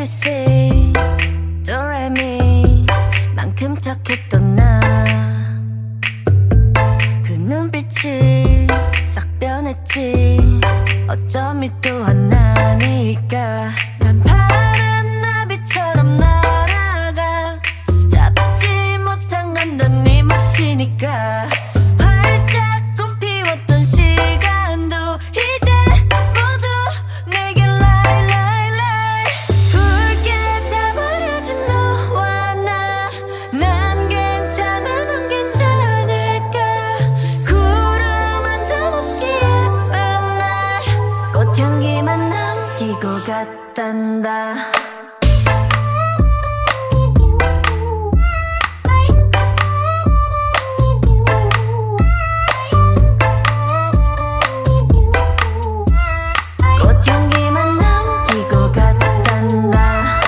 ABC 도레미 만큼 착했던 나 그 눈빛이 싹 변했지 어쩜 또 하나니까 난 파란 나비처럼 날아가 잡지 못한 건 넌 네 몫이니까 활짝 꽃피웠던 시간도 이제 모두 내게 lie lie lie 붉게 다 버려진 너와 나 난 괜찮아 넌 괜찮을까 구름 한 점 없이 예쁜 날 꽃향기만 남기고 갔단다 꽃향기만 남기고 갔단다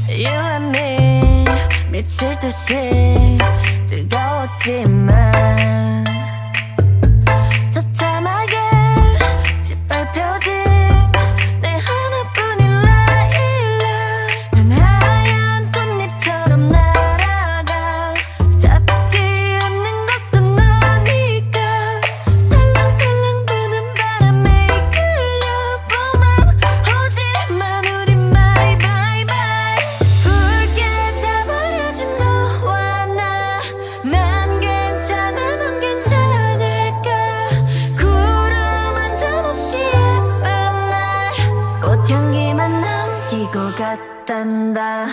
You and me 미칠 듯이 뜨거웠지만 처참하게 짓밟혀진 내 하나뿐인 라일락 난 하얀 꽃잎처럼 날아가 잡지 않는 것은 너니까 살랑살랑 부는 바람에 이끌려보만 오지만 우린 bye bye bye 붉게 다 버려진 너와 나 난 괜찮아 넌 괜찮을까 구름 한 점 없이 예쁜 날 꽃향기만 남기고 갔단다